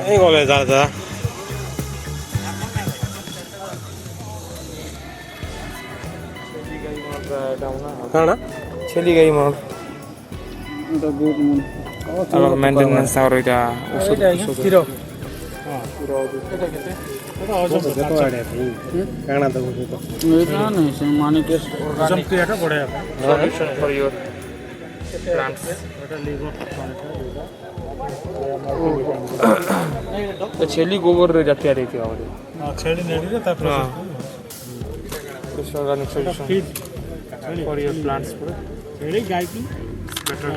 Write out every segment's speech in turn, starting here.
କାଇଁ ଗଲେ ଦାଦା କାଣା ଛେଲି ଗାଈ ମନ ମେଣ୍ଟେନାନ୍ସ ଆଉ ଏଇଟା କ୍ଷୀର କାଣା ଦେବ ଛେଲି ଗୋବର ଜାତୀୟ ଛେଳି ନେଡ଼ିରେ ତାପରେ organic solution for your plants छेली गाय की बेटर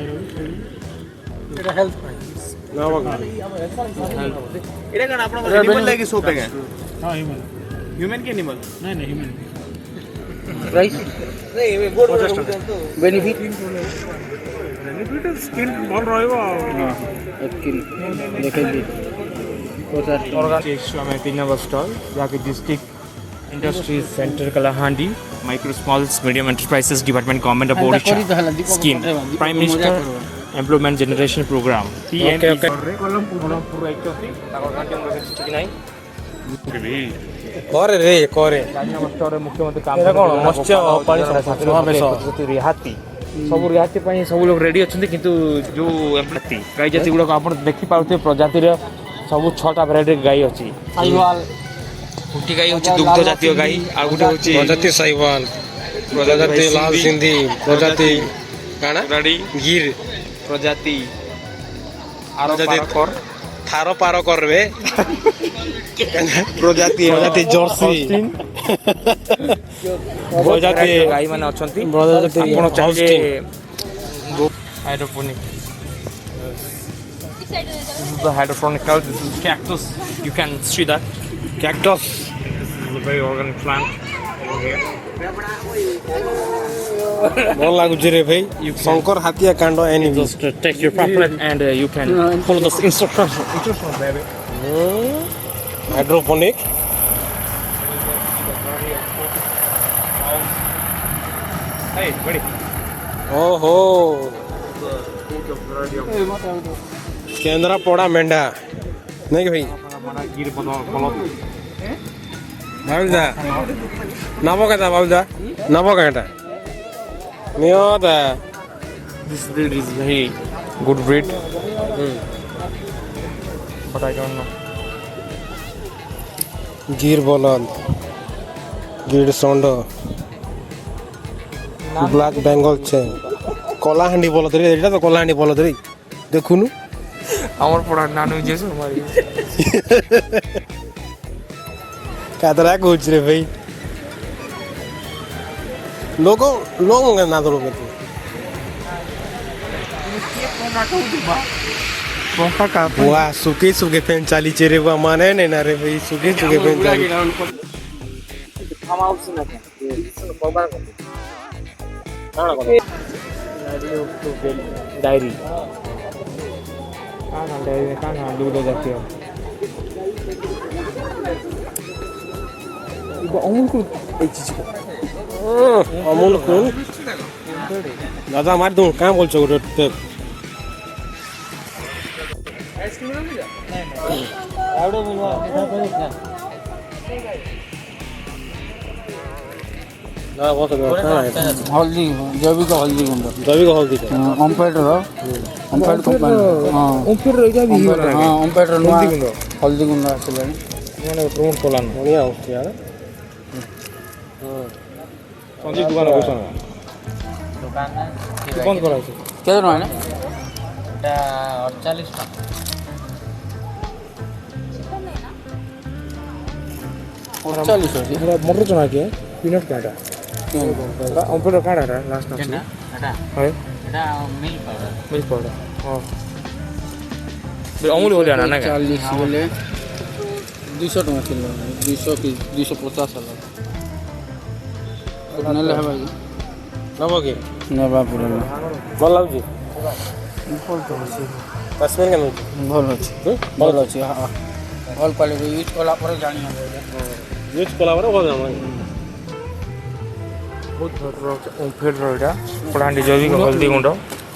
हेल्थ ना बगा एटा कण आपण एनिमल लागी सोप है हां ह्यूमन के एनिमल नहीं नहीं ह्यूमन प्राइस नहीं बोर्ड बेनिफिट बेनिफिट स्किन भल रहइबो हां स्किन देखे दी ऑर्गेनिक में 3 नंबर स्टॉल जाके district industries centre Kalahandi micro smalls medium enterprises department government of Odisha scheme prime minister employment generation programme okay okay कोलमपुर आइचोती ताकर माध्यम रे ठीक नाही करे रे करे नमस्कार मुख्यमंत्री काम कोन मत्स्य पानी समावेश रिहाती सब रिहाती पई सब लोग रेडी अछंती किंतु जो एम्प्लॉय गाय जाति गुडा आपण देखि पाउते प्रजाति रे सब 6टा वैरायटी गाय अछि साहिवाल गुटी गाय होची दुग्ध जातीय गाय आ गुटे होची प्रजाति साहिवाल प्रजाति लाल सिंधी प्रजाति काना गाडी गिर प्रजाति आरो पार थारो पार करबे प्रजाति प्रजाति जर्सी प्रजाति गाय माने अछंती प्रजाति आपण चाहे hydroponic the hydroponic cow, this is cactus. You can see that cactus. This is a very organic plant over here. All language re bhai. You Shankar Hatia Kando any just take your pamphlet and you can follow the instructions. Instructions, baby. Hydroponic. Hey, ready? Oh ho. केंद्रा पोड़ा मेंढा नहीं भाई बाबूदा नबो कहता बाबूदा नबो कहता नहीं होता this breed is very good breed but I don't know गिर बोलन गिर सोंडो ब्लैक बेंगल छे कोलाहांडी बोलत रे एटा तो कोलाहांडी बोलत रे देखुनु আমার পড়া নানু যেছো মারি কাতরা কোচ রে ভাই লোগো না দরো মতে বকা কা বুয়া সুকে ফেন চালি চেরে বা মানে না রে ভাই সুকে ফেন চালি থামাউছ না বাবা কানা কোন ডায়েরি काना दूध जातीय अमूल को अमूल को दादा मार दूं क्या बोल चो गोटे हल्दी जैविक हल्दी गुंड जैविक हल्दी ओमफेडर ओमफेड कंपनी हां ओमफेडर एटा भी हां ओमफेडर हल्दी गुंड आसले माने प्रमोट कोलान बढ़िया होती यार संजीव दुकान बसन दुकान बंद करा छै केते ना एटा 48 टा और 40 है मोटर चना के पीनट काटा ओमफेडर काटा है लास्ट ना एटा है एटा मिल्क पाउडर हां अमूल हो जाना ना 40 बोले 200 टका किलो 200 की 250 वाला नले है भाई नबो के नबा पूरा भल लागजी भल तो अछि कश्मीर के भल अछि भल अछि हां भल क्वालिटी यूज कला पर जानि हम यूज कला पर भल हम बहुत भर ओमफेडर एटा पडांडी जैविक हल्दी गुंड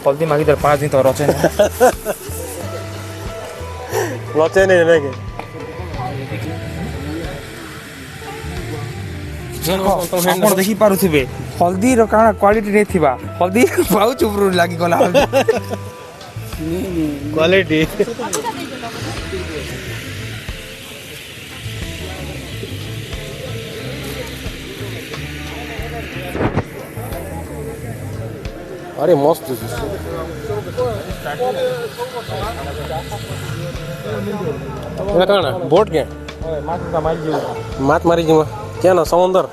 हल्दी मागी 5 दिन तो रचे ଲଚେ ନେଇ ନାଇଁ ଆପଣ ଦେଖିପାରୁଥିବେ ହଳଦୀର କାଣା କ୍ୱାଲିଟି ନେଇଥିବା ହଳଦୀ ପାଉଚ୍ ଉପରୁ ଲାଗିଗଲା କ୍ୱାଲିଟି अरे मस्त कण बोट के मात मारी जीवा क्या ना समुंदर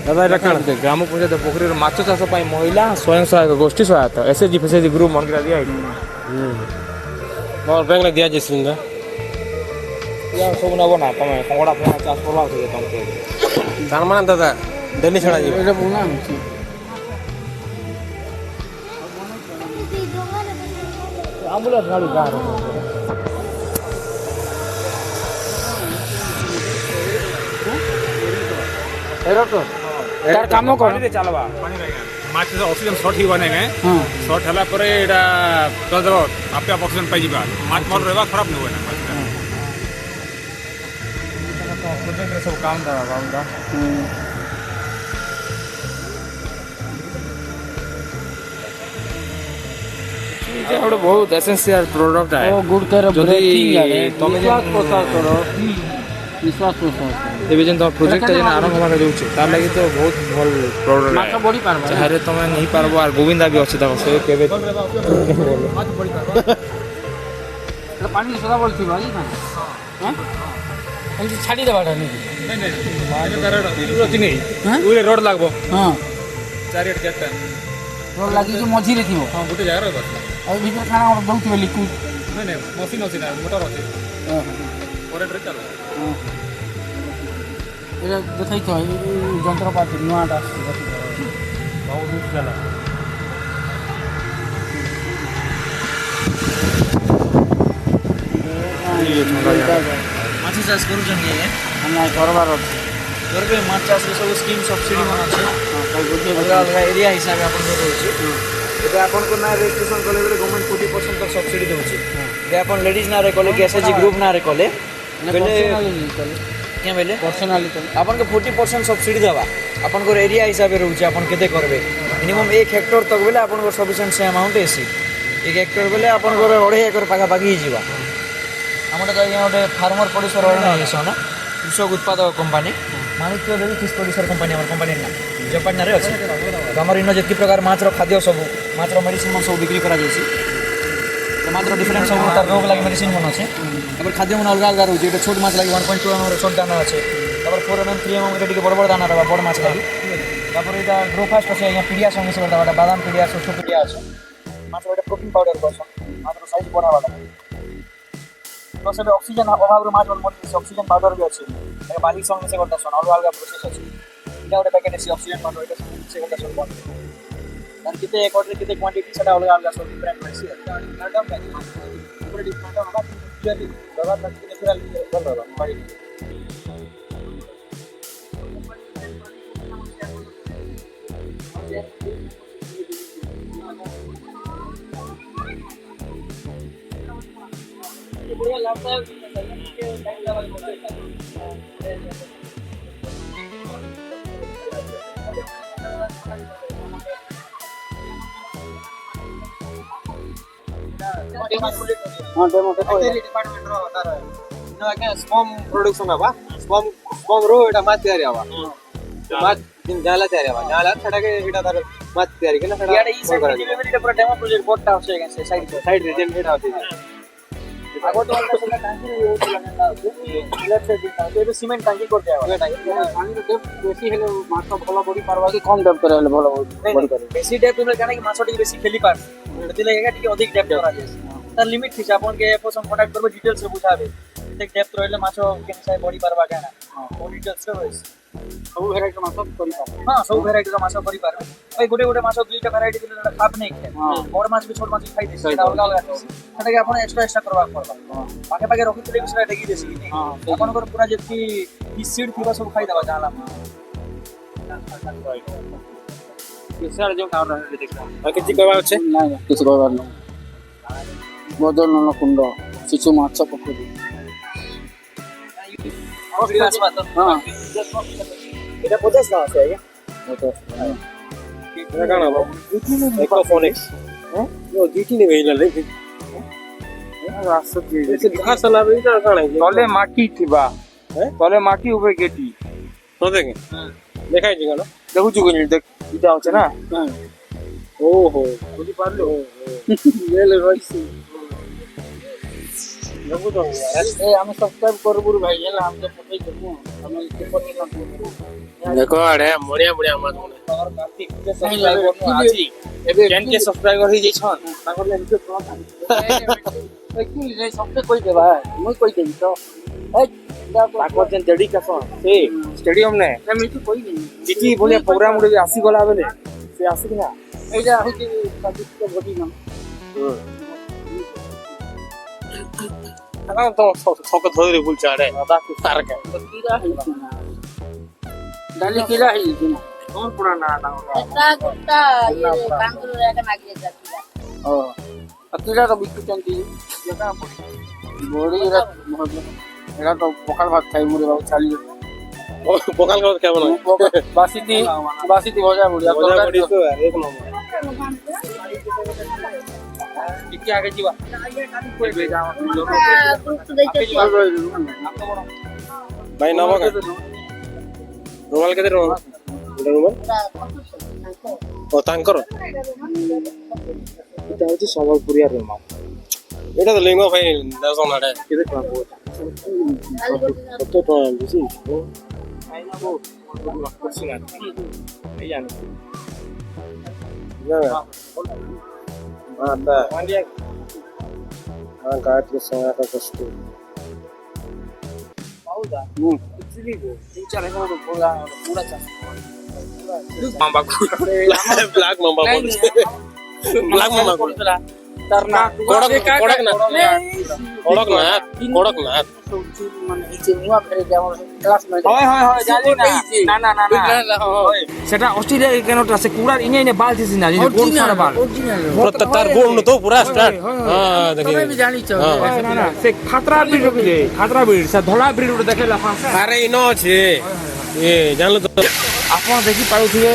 दादा এটা কাণ ଗ୍ରାମ ପଞ୍ଚାୟତ ପୋଖରୀର ମାଛ ଚାଷ ପାଇଁ ମହିଳା ସ୍ୱୟଂ ସହାୟକ ଗୋଷ୍ଠୀ ସହାୟତା ଏସଏଚଜି ଫେସଏଚଜି ଗ୍ରୁପ ମନକିରା ଦିଆ ହେଇଛି और बैंक ने दिया जिसिंदा ସବୁ ନେବ ନା ତମେ କଙ୍କଡ଼ା ଫଙ୍କଡ଼ା ଚାଷ କଲା ତମକୁ तार माने दादा डेली छड़ा जी ଏଇଟା ବୁଣା ଅଛି ଆମ୍ବୁଲାନ୍ସ ଗାଡ଼ି ଗାଁର ତାର କାମ କଣ ଚାଲବା ମାଛ ଅକ୍ସିଜେନ୍ ସର୍ଟ ହେଇବା ନାଇଁ କେଁ ସର୍ଟ ହେଲା ପରେ ଏଇଟା ଦେବ ଆପେ ଆପେ ଅକ୍ସିଜେନ୍ ପାଇଯିବା ମାଛ ଭଲ ରହିବା ଖରାପ ନ ହୁଏ ନା ପ୍ରୋଜେକ୍ଟରେ ସବୁ କାମ ଦେବା ବାବୁଟା ଗୋଟେ ବହୁତ ଏସେନ୍ସିଆଲ ପ୍ରଡକ୍ଟ ଯଦି ତମେ ଏବେ ଯେନ୍ ତମ ପ୍ରୋଜେକ୍ଟଟା ଯେନ୍ ଆରମ୍ଭ ହେବାକେ ଯାଉଛେ ତାର ଲାଗି ତ ବହୁତ ଭଲ ପ୍ରଡକ୍ଟ ଯାହାରେ ତମେ ନେଇପାରବ ଆର୍ ଗୋବିନ୍ଦା ବି ଅଛି ତାକୁ ସେ କେବେ ପାଣି ସଦାବେଳେ ଥିବ ଏମିତି ଛାଡ଼ିଦେବାଟା ନାଇଁ ରୋଡ୍ ଲାଗବ ହଁ ଚାରିଆଡ଼େ ଚାରିଟା ରୋଡ଼ ଲାଗିକି ମଝିରେ ଥିବ ହଁ ଗୋଟେ ଜାଗାରେ ରହିବ ଆଉ ଭିତରେ ଖାନା ଗୋଟେ ଦେଉଥିବେ ଲିକ୍ୱିଡ୍ ନାଇଁ ନାଇଁ ମସିନ୍ ଅଛି ନା ମୋଟର ଅଛି କରେଣ୍ଟରେ ଚାଲ ଏଇଟା ଦେଖାଇଛ ଏଇ ଯନ୍ତ୍ରପାତି ନୂଆଟା ଆସୁଛି ମାଛ ଚାଷ କରୁଛନ୍ତି ଆମେ କରବାର ଅଛି କରିବେ ମାଛ ଚାଷରେ ସବୁ ସ୍କିମ୍ ସବସିଡି ମାନ ଅଛି ଅଲଗା ଅଲଗା ଏରିଆ ହିସାବରେ ଆପଣଙ୍କର ରହୁଛି ଏବେ ଆପଣଙ୍କ ନାଁ ରେଜିଷ୍ଟ୍ରେସନ୍ କଲେ ବେଲେ ଗଭର୍ଣ୍ଣମେଣ୍ଟ 40% ତକ ସବସିଡି ଦେଉଛି ଏବେ ଆପଣ ଲେଡିଜ୍ ନାଁରେ କଲେ କି ଏସଏଚଜି ଗ୍ରୁପ ନାଁରେ କଲେ ବେଲେ क्या बेले पर्सनाली आपन को 40% सब्सिडी देवा आपन को एरिया हिसाब रहउछ आपन केते करबे मिनिमम 1 हेक्टर तक बेले आपन को सफिशिएंट से अमाउंट एसी 1 हेक्टर बेले आपन को 2.5 एकर पाखा पाखी जीवा हमटा तो यहाँ गोटे फार्मर प्रोड्यूसर ऑर्गेनाइजेशन ना कृषक उत्पादक कंपनी माणिक्य देवी फिश प्रोड्यूसर कंपनी हमर कंपनी ना जापान रे अछि हमर इनो जेति प्रकार माछ रो खाद्य सब माछ रो मेडिसिन सब बिक्री करा जायछि मात्र डिफरेंस सब तार रोग लागि मेडिसिन मन अछि तबर खाद्य मन अलग अलग रहउछि एटा छोट माछ लागि 1.2 एम रो छोट दाना अछि तबर 4 एम 3 एम रे टिके बड़ बड़ दाना रहबा बड़ माछ लागि तबर एटा ग्रो फास्ट अछि यहाँ पीडिया संग से बड़ा बादाम पीडिया सुसु पीडिया अछि माछ एटा प्रोटीन पाउडर बसन मात्र साइज बड़ा वाला तो सब ऑक्सीजन अभाव रो माछ मन ऑक्सीजन पाउडर भी अछि ए बाली संग से गोटा सन अलग अलग प्रोसेस अछि एटा गोटे पैकेट अछि ऑक्सीजन पाउडर एटा से गोटा सन बन dan kita ekor kita quantity sada अलग अलग सब डिफरेंट रहसी मैडम पूरा डिफरेंट होगा jadi बाबा तक के पूरा बोल रहा हमारी पूरा लगता है के टाइम लेवल हाँ डेमो डिपार्टमेंट रो तार इनो आके स्पॉम प्रोडक्शन हवा स्पॉम रो एटा माछ तयारी हवा माछ दिन जाला तयारी हवा जाला छडा के एटा तार माछ तयारी केना छडा याडे ई साइड डिलीवरी पूरा डेमो प्रोजेक्ट बोर्ड होसे के साइड रे जेन हेड होते आगो तो वाला टांकी होती लगना लेफ्ट साइड टांकी तो सीमेंट टांकी कर दिया पानी तो डेप्थ बेसी हेले माछ भलो बडी पारबा कि कम डेप्थ रे हेले भलो बडी करे बेसी डेप्थ में काने कि माछ टी बेसी खेली पार एते लगेगा टी अधिक डेप्थ करा जाय तार लिमिट थी आपन के एफो सम कांटेक्ट करबो डिटेल्स से बुझाबे एक डेप्थ रहले माछ के साइ बडी पारबा काना ओ डिटेल्स से होइस सब वेराइटी माछ करि पार हां सब वेराइटी माछ करि पार भाई गोटे गोटे माछ दुईटा वेराइटी दिले खाप नै खे बड़ माछ भी छोट माछ खाइ देसी सेटा अलग अलग सेटा के आपन एक्स्ट्रा करबा पड़बा पाके पाके रखि तले सेटा ढेगी देसी कि आपन को पूरा जेती ई सीड थिबा सब खाइ देबा जाला सर जो खाव रहे देखा किछि करबा छै ना किछि करबा नै ବଦନନ କୁଣ୍ଡ ଶିଶୁ ମାଛ ପୋଖରୀ ହଁ এটা 50 না আছে আଜ୍ଞା এটা কাଣା বাবু একোফোনিক্স হ্যাঁ ও জিটি নে বেইলা লে রাস্তা দিয়ে এসে ঘাস লাবে এটা কাଣା তলে মাটি থিবা তলে মাটি উপরে গেটি তো দেখে দেখাই জি কেন দেখুଛୁ কি দেখ এটা হচ্ছে না ওহো বুঝি পারলো লে রইছি দেখো তো এ আমি সাবস্ক্রাইব করবো ভাই ହେଲା ଆମେ ପଠେଇ ଦେବୁ ଆମେ ଏତେ ପଠେଇ ଦେବୁ দেখো আরে বড়িয়া বড়িয়া মাছ মনে ଏବେ কেন কে সাবস্ক্রাইবার হই যাইছন ତାଙ୍କର ଏମିତି একচুয়ালি রে সবকে কই দেবা মই কই দেବି তো এই তাকর যেন জড়ি কাছ সে স্টেডিয়াম নে ଏମିତି କଇ ଦେବି জিটি বলিয়া প্রোগ্রাম উড়ে আসি গলা বেলে সে আসি কিনা এইটা হচ্ছে সাবিত্র ঘটি নাম এখন তো ছক ধরে বলছে আরে দাদা কি তারকে কিরা ହେଇଛି ନା ଡାଲି କିରା ହେଇଛି ନା কোন পুরা না না এটা গোটা ইয়ে বাঙ্গুর একটা নাগিয়ে যাচ্ছে ଓ କିରା ତ ବିକୁଛନ୍ତି ବଡି ଏରା ଏରା ତ ପଖାଳ ଭାତ ଖାଇ ମୁରେ ବାବୁ ଚାଲି পকাল খাওয়া কেমন হয় ବାସିତି ଭଜା ବଢିଆ মজা পড়ি তো এক নম্বর ଟିକେ ଆଗେ ଯିବା গ্রুপ দেখতে ভাই নাম কে রুমাল কেতে রুমাল এটা রুমাল ও তাঙ্কর এটা হচ্ছে সম্বলপুরিয়া রুমাল এটা তো লেঙ্গা ভাই দাও না রে কেতে কোন কত তো বুঝি गायत्री संघाचा कष्ट ब्लैक मामा ब्लैक मामा कड़कनाथ সেটা অস্ট্রেলিয়া কেন আছে কুড়ার ইনে ইনে বাল দিছিস না যদি কোন সারা বাল তার গোল তো পুরা স্টার্ট হ্যাঁ দেখি ଜାଣିଛ না না সে খাতরা ব্রিড রকিছে খাতরা ব্রিড সে ধলা ব্রিড গুলো দেখেলা ফাঁসা আরে ইনো আছে এ জানলো তো ଆପଣ ଦେଖି ପାରୁଥିବେ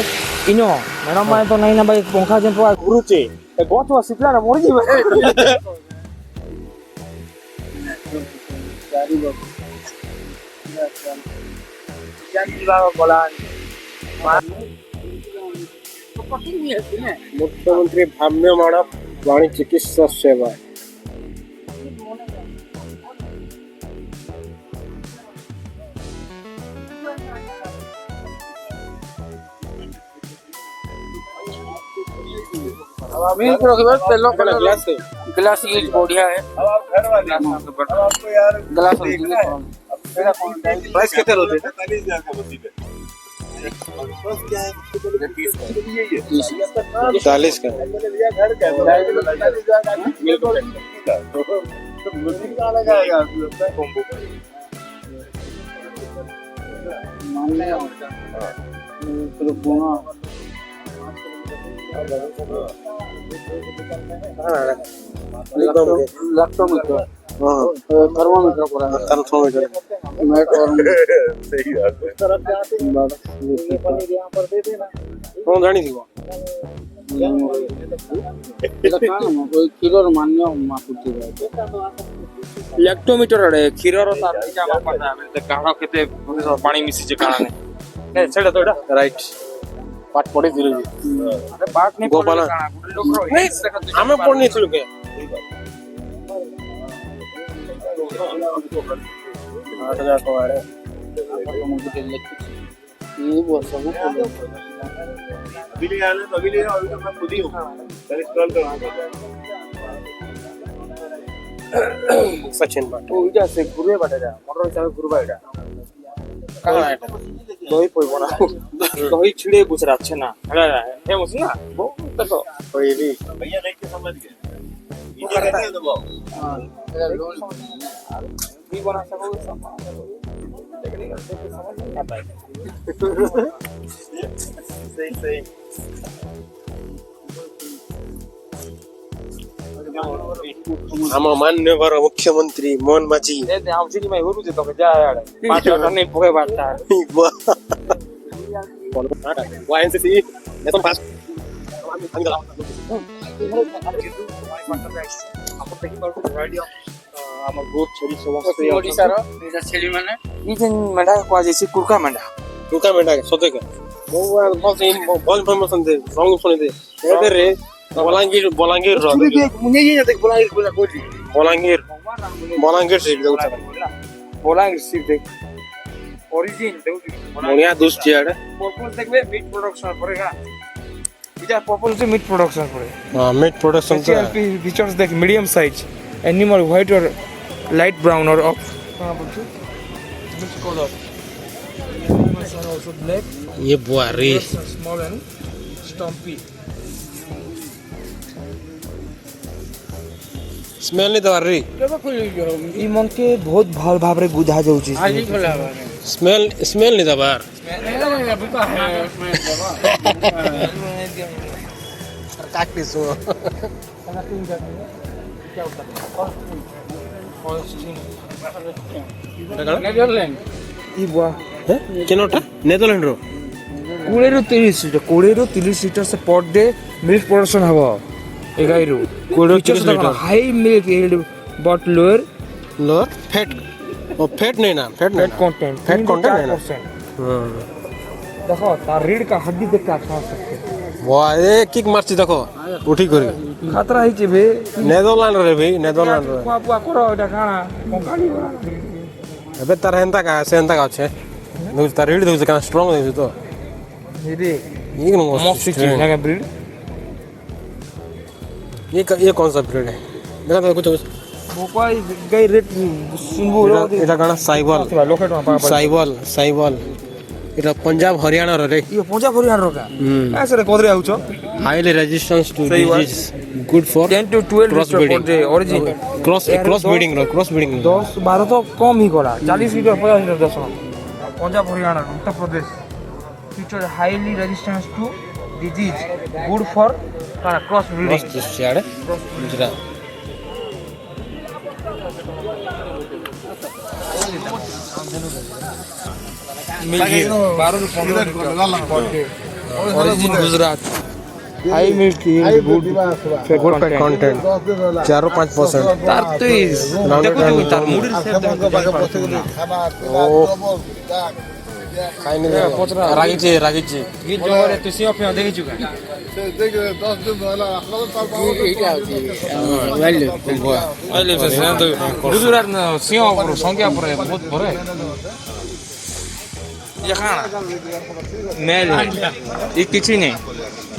ଇନ ମ୍ୟାଡ଼ାମ ମାନେ ତ ନାଇଁ ନା ଭାଇ ପଙ୍ଖା ଯେନ୍ ପ୍ରକାର ଘୁରୁଛେ ଏ ଗଛ ଶିଖିଲା ନା ମରିଯିବେ मुख्यमंत्री भ्राम्यमाण वाणी चिकित्सा सेवा मिल्क रखिबा तेल ग्लास है ग्लास यूज बढ़िया है ग्लास प्राइस कितने होते हैं 40 का लैक्टोमीटर थर्मोमीटर पूरा थर्मोमीटर मैट और सही बात है कौन जानी थी वो कोई किलो मान्य मापुती ଲ୍ୟାକ୍ଟୋମିଟର ଆଡେ କ୍ଷୀରର ତାର ଏଇଟା ବାପାଟା ଆମେ କାହାର କେତେ ପାଣି ମିଶିଛି କାଣା ନାହିଁ ସେଇଟା ତ ଏଇଟା राइट पाठ पढ़े धीरे धीरे ଆରେ ପାଟ ନେଇ ଗୋପାଳ। ପଡିଲେ କାଣା ଗୋଟେ ଲୋକର हमें पढ़नी थी लोग आठ हजार को आ रहे ये वर्ष को अभी आने तो अभी ले अभी तो मैं खुद ही हूँ पहले स्क्रॉल करो सचिन बाट ও এটা সে ঘুরে বাটাটা মোটর চাবে ঘুরবা এটা कहाँ है দই পই বনা দই ছিড়ে বুঝ রাখছে না হ্যাঁ হ্যাঁ মুছ না দেখো कोई भी भैया देख के समझ गए ये करते हैं दबाओ भी बना सको टेक्निकल से समझ नहीं आता है सही सही ଆମ ମାନ୍ୟବର ମୁଖ୍ୟମନ୍ତ୍ରୀ ମୋହନ ମାଝୀ આમ સીડી માં હોરું છે તો કે જા યાર પાછો તને ભોગે વાટતા YNCC ନେସନ ପାସ୍ ଆମର ବହୁତ ଛେଳି ସମସ୍ତେ ଓଡ଼ିଶାର ନିଜ ଛେଳି ମାନେ ଇ ଯେନ୍ ମେଣ୍ଢା କୁହାଯାଇଛି କୁର୍କା ମେଣ୍ଢା ଟୁକା ମେଣ୍ଢା ସତେ କା ଭଲ ଇନଫର୍ମେସନ ଦେ ରଙ୍ଗ ଶୁଣି ଦେ ଏବେରେ ବଲାଙ୍ଗୀର ର ବଲାଙ୍ଗୀର ସେ ଦଉଛ ବଲାଙ୍ଗୀର ସିଟ୍ ଦେख ଅରିଜିନ୍ ଦେଉଛି ବଢିଆ ଦୁଷ୍ଟ ଆଡେ ପର୍ପଲ୍ দেখবে মিট প্রোডাকশন পড়েगा এটা পর্পল से मीट प्रोडक्शन पड़े ହଁ ମିଟ୍ ପ୍ରଡକ୍ସନ एचएलपी फीचर्स देख मीडियम साइज एनिमल व्हाइट और लाइट ब्राउन और ऑफ कहां बोलते mix colour animals are also black ये बुआरी स्मॉल एंड स्टम्पी ସ୍ମେଲ ନି ଦବାର ରେ ଇ मन के बहुत भल भाव रे गुधा जाउची ସ୍ମେଲ ନି ଦବାର କାଟି ସୁ ଇ बुआ କେନଟା ନେଦରଲ୍ୟାଣ୍ଡ ର 20 ରୁ 30 लीटर से पर डे मिल्क प्रोडक्शन हबो ए गाई रू 20 litre high milk yield but lower fat ओ फैट नहीं ना फैट कंटेंट है ना देखो तार रीढ़ का हड्डी देख के आप समझ सकते हैं वाह ए किक मारची देखो उठी करी खतरा ही चे बे नेदरलैंड रे भाई नेदरलैंड रे पुआ करो एटा खाना कंकाली अबे तार हेंता का सेंता का छे नु तार रीड दउ का स्ट्रांग दउ तो ये ये नो मस्त चीज ना ब्रीड ये कौन सा ब्रीड है देखा तो कुछ भोपाई गई रेट सुनबो एटा गाना साइबल एटा पंजाब हरियाणा रे ये पंजाब हरियाणा का ऐसे रे कोदरे आउछो highly resistance to disease good for 10 to 12 cross breeding origin cross breeding 10 12 तो कम ही करा 40 लीटर 50 लीटर दस Punjab Haryana Uttar Pradesh feature highly resistance to disease good for cross breeding सियाड़े Gujarat Gujarat high milk good content 4-5% तार तो देखो तार मुड़ी खाई नहीं रागी ये जोरे तू सियो पे देखि चुका गुजरात न सियो पर संख्या पर बहुत भरे ये खाना मेल ये किछि नहीं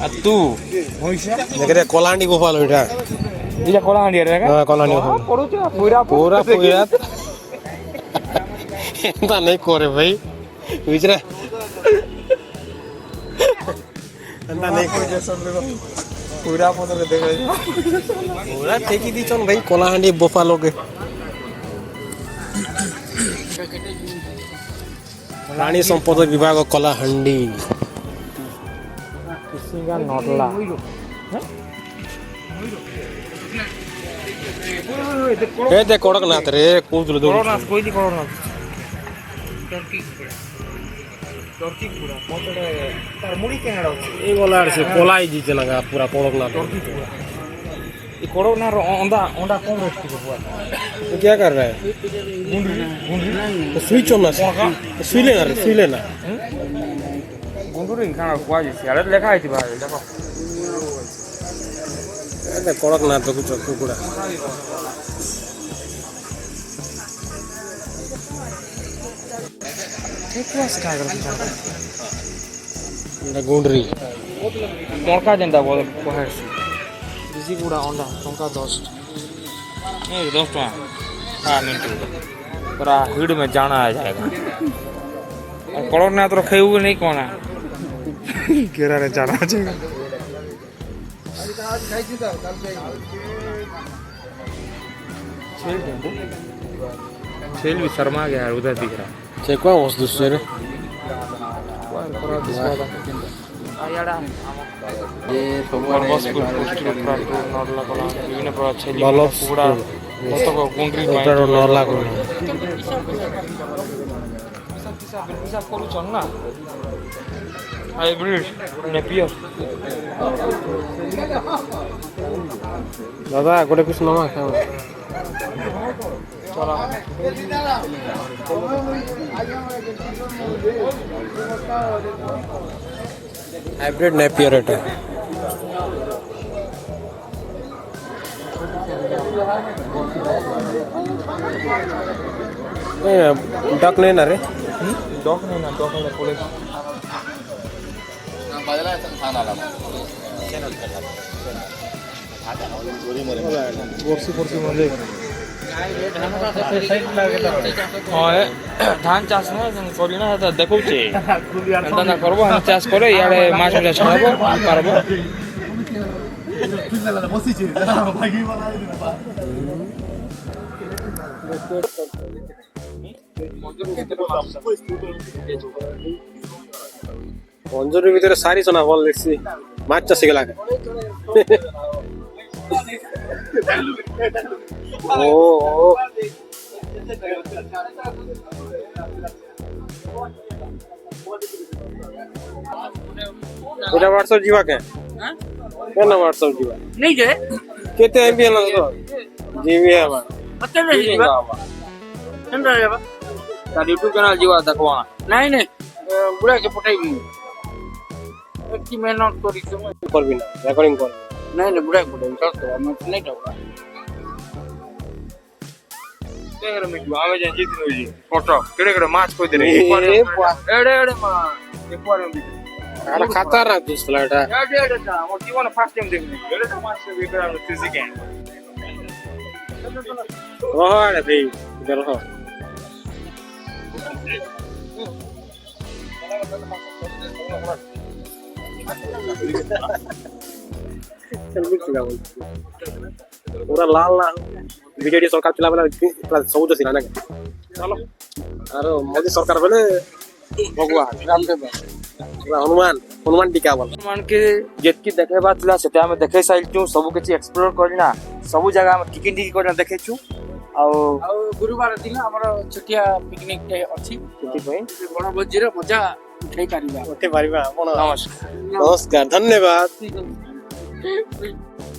आ तू भैंसा देखरे कोलांडी गोपाल बेटा ये कोलांडी रे का हां कोलांडी पड़ो पूरा एंता नहीं करे भाई गुजरा एंता नहीं पूरा पदर देखे पूरा ठेकी दी चन भाई कोलांडी बोफालो के प्राणी संपद विभाग कलाहांडी किसिंगा नडला ए दे कड़कनाथ रे कूदल दो कोरोना कोई दी कोरोना टर्की पूरा मोटले तार मुड़ी के नडा ए गोलार से कोलाई जीते लगा पूरा कड़कनाथ ये कोरोना रो अंडा कौन रेट की हुआ तो क्या कर रहा है तो स्विच ऑन ना सुई लेना गुंडुरी खाना खुआ जी यार लेखा है थी भाई देखो ए कड़कनाथ तो कुछ कुकुड़ा ठीक है क्या कर गुंडरी टोका जेंदा बोल कोहर बिजी गुड़ा अंडा टोका 10 नहीं 10 टका हां मिनट पूरा भीड़ में जाना आ जाएगा और कड़कनाथ तो खाऊ नहीं कौन है घेरा रे जाना चाहिए छेल भी शर्मा गया है उधर दिख रहा है चेक हुआ उस दूसरे ଆଇଆଡ଼ା ଯେ ସବୁଆଡେ ନର୍ଲା କଲା ବିଭିନ୍ନ ପ୍ରକାର ଛେଲି ଭଲ କୁକୁଡ଼ା ବତକ ଗୁଣ୍ଡି ନର୍ଲା କରୁ ହିସାବ କରୁଛନ୍ ନା ହାଇବ୍ରିଡ୍ ନେପିୟର ଦାଦା ଗୋଟେ ପିସ୍ ନମା ଖାଇବା ଚଲା हाइब्रिड नेपियर एटा डक नहीं ना रे डॉग नहीं ना डॉग वाला पुलिस वर्षी म्हणजे হয় ধান চাষ না করি না দেখুছে এন্তা করবো আমি চাষ করে ইয়াড়ে মাছ গুলা ছাড়াবো পারবো মঞ্জুরি ভিতরে সারি সোনা বল দেখছি মাছ চাষি গেলা ও এটা WhatsApp जीवा के क्या ना WhatsApp जीवा नहीं जे केते MB है ना तो जीवी है बा अत्ते जीवा चंद्र जेबा तार यूट्यूब चैनल जीवा देखवा नहीं नहीं बुढ़ा के पठाई की मेहनत करी तुम कर भी ना रिकॉर्डिंग कर नहीं नहीं बुढ़ा के पठाई चल तो मैं नहीं जाऊंगा तेरे में आवे जे जीत नो जी फोटो केड़े केड़े माछ कोई दे रे एड़े एड़े मा एकवार में अरे खतरनाक दोस्त लाटा एड़े एड़े ना वो जीवन फर्स्ट टाइम देखने एड़े तो माछ से बेकर हम फिजिक है ओह अरे भाई इधर हो पूरा लाल लाल बीजेडी सरकार चला बेला पूरा सबुज थिला ना चलो अरे मोदी सरकार बेले भगवान रामदेव हनुमान हनुमान टीका बोल मान के जेतकी देखेबा थिला सेटा हम देखे साइलचू सब किछि एक्सप्लोर करना सब जगह हम टिकिन टिकी करना देखेछु आ गुरुवार दिन हमर छुटिया पिकनिक डे अछि ସେଥିପାଇଁ बड़ भोजी रे मजा उठाई पारिबा उठे पारिबा नमस्कार नमस्कार धन्यवाद ठीक है